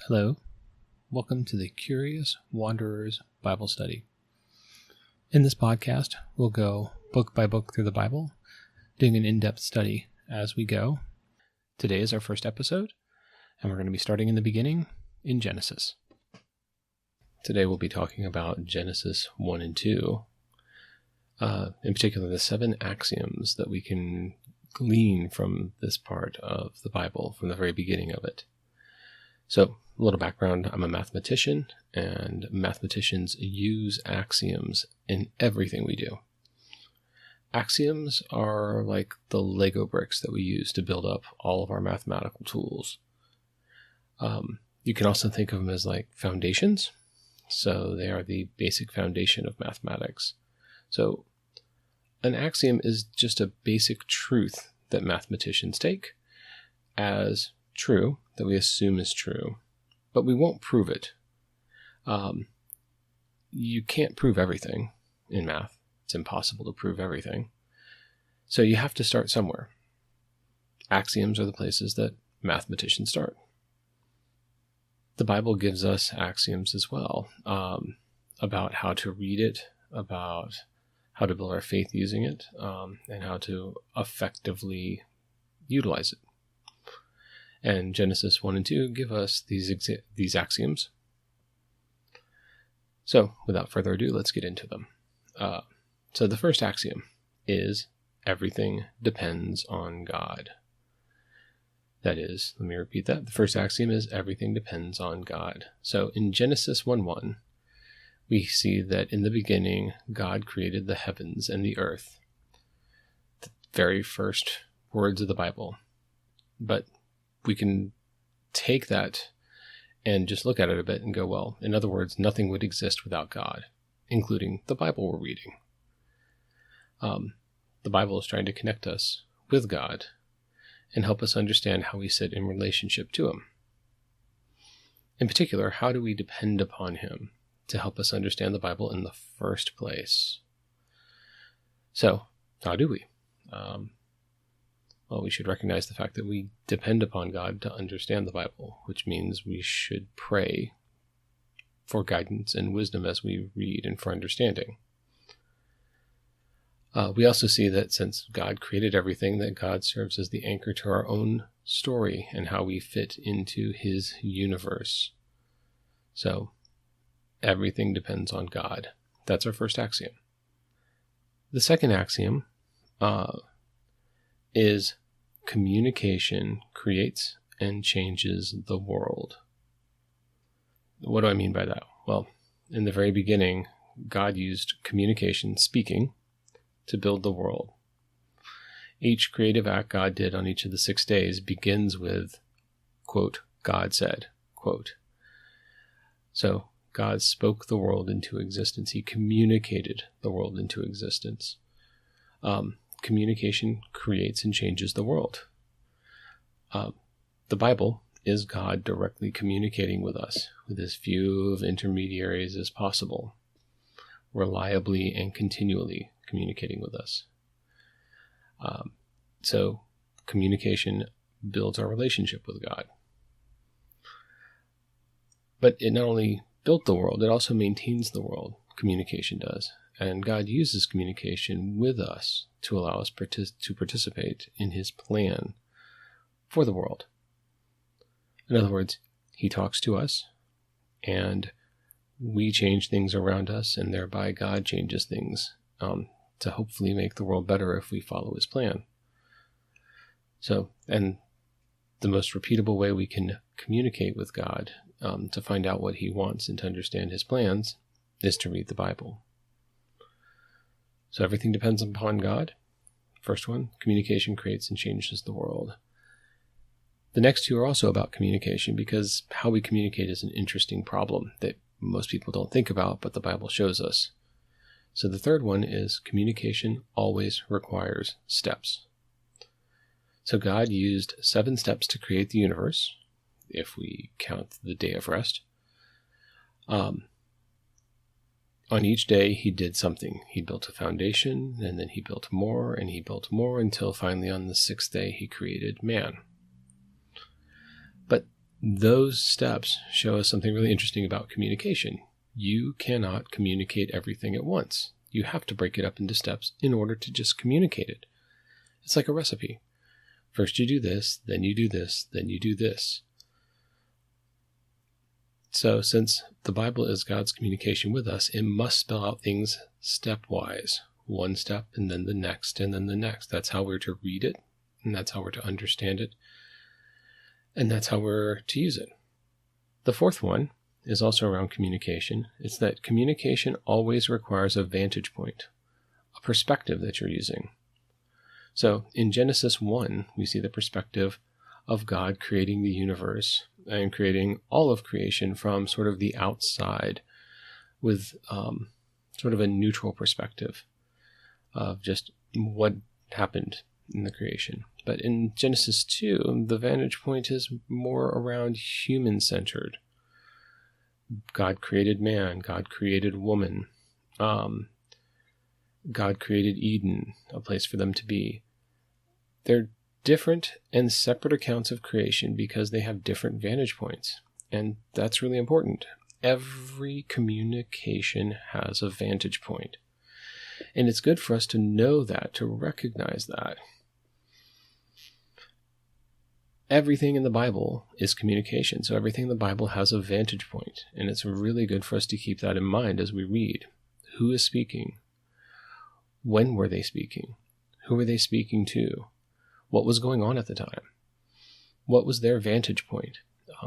Hello, welcome to the Curious Wanderers Bible Study. In this podcast, we'll go book by book through the Bible, doing an in-depth study as we go. Today is our first episode, and we're going to be starting in the beginning in Genesis. Today we'll be talking about Genesis 1 and 2, in particular the 7 axioms that we can glean from this part of the Bible, from the very beginning of it. So, a little background, I'm a mathematician, and mathematicians use axioms in everything we do. Axioms are like the Lego bricks that we use to build up all of our mathematical tools. You can also think of them as like foundations. So they are the basic foundation of mathematics. So an axiom is just a basic truth that mathematicians take as true, that we assume is true, but we won't prove it. You can't prove everything in math. It's impossible to prove everything. So you have to start somewhere. Axioms are the places that mathematicians start. The Bible gives us axioms as well, about how to read it, about how to build our faith using it, and how to effectively utilize it. And Genesis 1 and 2 give us these axioms. So, without further ado, let's get into them. So the first axiom is everything depends on God. That is, let me repeat that. The first axiom is everything depends on God. So in Genesis 1:1, we see that in the beginning, God created the heavens and the earth. The very first words of the Bible. But we can take that and just look at it a bit and go, well, in other words, nothing would exist without God, including the Bible we're reading. The Bible is trying to connect us with God and help us understand how we sit in relationship to Him. In particular, how do we depend upon Him to help us understand the Bible in the first place? So, how do we? Well, we should recognize the fact that we depend upon God to understand the Bible, which means we should pray for guidance and wisdom as we read and for understanding. We also see that since God created everything, that God serves as the anchor to our own story and how we fit into His universe. So, everything depends on God. That's our first axiom. The second axiom is communication creates and changes the world. What do I mean by that? Well, in the very beginning, God used communication, speaking, to build the world. Each creative act God did on each of the 6 days begins with, quote, God said, quote. So God spoke the world into existence. He communicated the world into existence. Communication creates and changes the world. The Bible is God directly communicating with us, with as few of intermediaries as possible, reliably and continually communicating with us. So communication builds our relationship with God. But it not only built the world, it also maintains the world. Communication does. And God uses communication with us to allow us to participate in His plan for the world. In other words, He talks to us, and we change things around us, and thereby God changes things to hopefully make the world better if we follow His plan. So, and the most repeatable way we can communicate with God to find out what He wants and to understand His plans is to read the Bible. So everything depends upon God. First one, communication creates and changes the world. The next two are also about communication because how we communicate is an interesting problem that most people don't think about, but the Bible shows us. So the third one is communication always requires steps. So God used 7 steps to create the universe, if we count the day of rest. On each day, He did something. He built a foundation, and then He built more, and He built more, until finally on the 6th day, He created man. But those steps show us something really interesting about communication. You cannot communicate everything at once. You have to break it up into steps in order to just communicate it. It's like a recipe. First you do this, then you do this, then you do this. So since the Bible is God's communication with us, it must spell out things stepwise. One step and then the next and then the next. That's how we're to read it, and that's how we're to understand it, and that's how we're to use it. The fourth one is also around communication. It's that communication always requires a vantage point, a perspective that you're using. So in Genesis 1, we see the perspective of God creating the universe and creating all of creation from sort of the outside with sort of a neutral perspective of just what happened in the creation. But in Genesis 2, the vantage point is more around human-centered. God created man, God created woman, God created Eden, a place for them to be. They're different and separate accounts of creation because they have different vantage points. And that's really important. Every communication has a vantage point. And it's good for us to know that, to recognize that. Everything in the Bible is communication, so everything in the Bible has a vantage point, and it's really good for us to keep that in mind as we read. Who is speaking? When were they speaking? Who were they speaking to? What was going on at the time? What was their vantage point?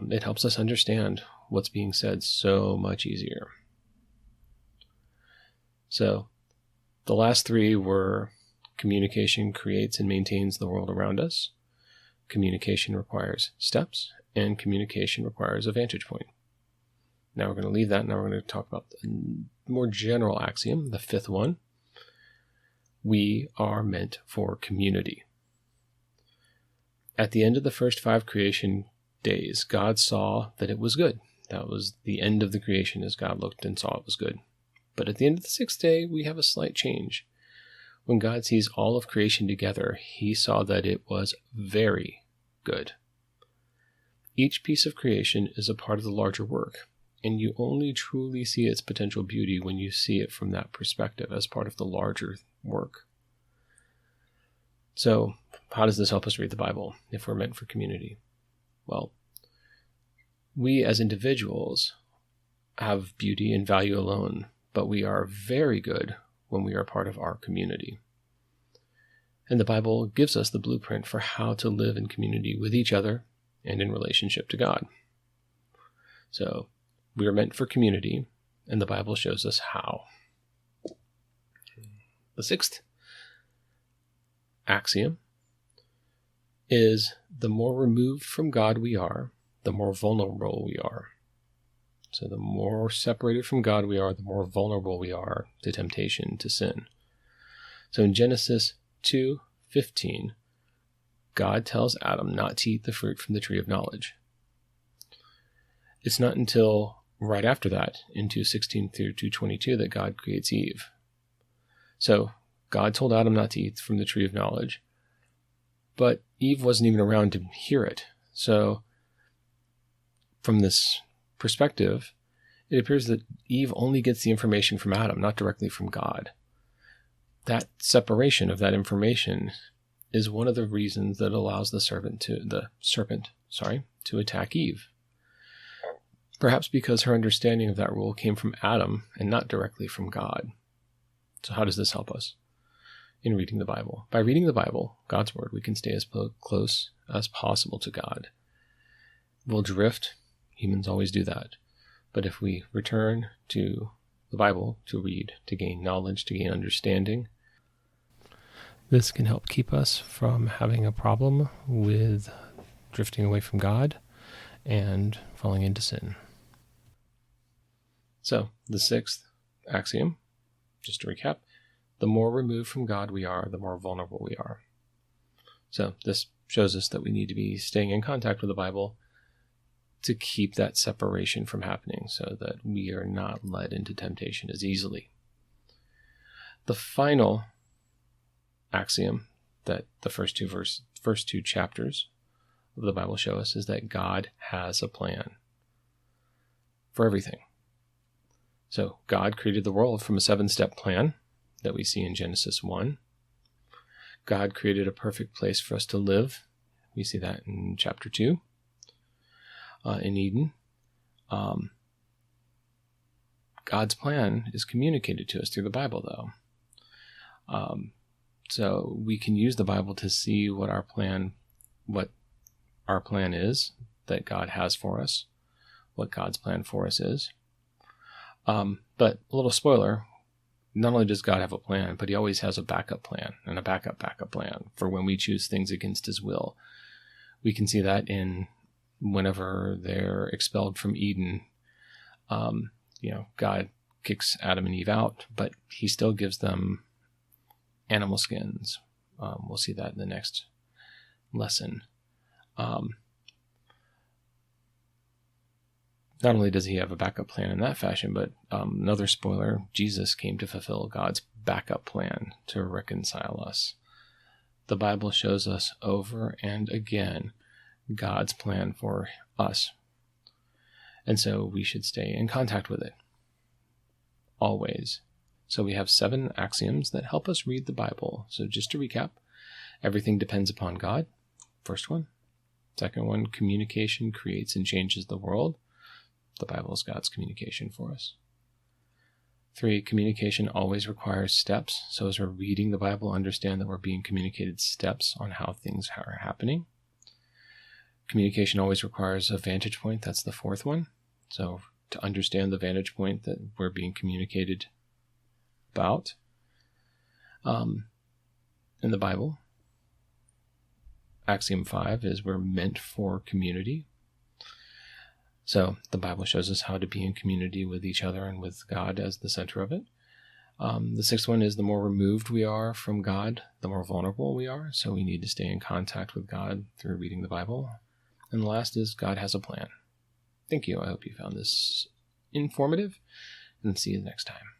It helps us understand what's being said so much easier. So, the last three were communication creates and maintains the world around us. Communication requires steps, and communication requires a vantage point. Now we're going to leave that. Now we're going to talk about the more general axiom, the fifth one. We are meant for community. At the end of the first 5 creation days, God saw that it was good. That was the end of the creation as God looked and saw it was good. But at the end of the 6th day, we have a slight change. When God sees all of creation together, he saw that it was very good. Each piece of creation is a part of the larger work, and you only truly see its potential beauty when you see it from that perspective as part of the larger work. So, how does this help us read the Bible if we're meant for community? Well, we as individuals have beauty and value alone, but we are very good when we are part of our community. And the Bible gives us the blueprint for how to live in community with each other and in relationship to God. So, we are meant for community, and the Bible shows us how. The 6th axiom is the more removed from God we are, the more vulnerable we are. So the more separated from God we are, the more vulnerable we are to temptation, to sin. So in Genesis 2:15, God tells Adam not to eat the fruit from the tree of knowledge. It's not until right after that, in 2:16 through 2:22, that God creates Eve. So God told Adam not to eat from the tree of knowledge, but Eve wasn't even around to hear it. So from this perspective, it appears that Eve only gets the information from Adam, not directly from God. That separation of that information is one of the reasons that allows the serpent to attack Eve. Perhaps because her understanding of that rule came from Adam and not directly from God. So how does this help us in reading the Bible? By reading the Bible, God's Word, we can stay as close as possible to God. We'll drift. Humans always do that. But if we return to the Bible to read, to gain knowledge, to gain understanding, this can help keep us from having a problem with drifting away from God and falling into sin. So, the 6th axiom, just to recap, the more removed from God we are, the more vulnerable we are. So, this shows us that we need to be staying in contact with the Bible to keep that separation from happening so that we are not led into temptation as easily. The final axiom that the first two chapters of the Bible show us is that God has a plan for everything. So God created the world from a 7-step plan that we see in Genesis 1. God created a perfect place for us to live. We see that in chapter 2, in Eden. God's plan is communicated to us through the Bible, though. So we can use the Bible to see what our plan is that God has for us, what God's plan for us is. But a little spoiler, not only does God have a plan, but he always has a backup plan and a backup plan for when we choose things against his will. We can see that in whenever they're expelled from Eden, God kicks Adam and Eve out, but he still gives them animal skins. We'll see that in the next lesson. Not only does he have a backup plan in that fashion, but another spoiler, Jesus came to fulfill God's backup plan to reconcile us. The Bible shows us over and again God's plan for us. And so we should stay in contact with it, always. So we have 7 axioms that help us read the Bible. So just to recap, everything depends upon God. First one. Second one, communication creates and changes the world. The Bible is God's communication for us. 3, communication always requires steps. So as we're reading the Bible, understand that we're being communicated steps on how things are happening. Communication always requires a vantage point. That's the 4th one. So to understand the vantage point that we're being communicated about in the Bible. Axiom 5 is we're meant for community. So the Bible shows us how to be in community with each other and with God as the center of it. The 6th one is the more removed we are from God, the more vulnerable we are. So we need to stay in contact with God through reading the Bible. And the last is God has a plan. Thank you. I hope you found this informative, and see you next time.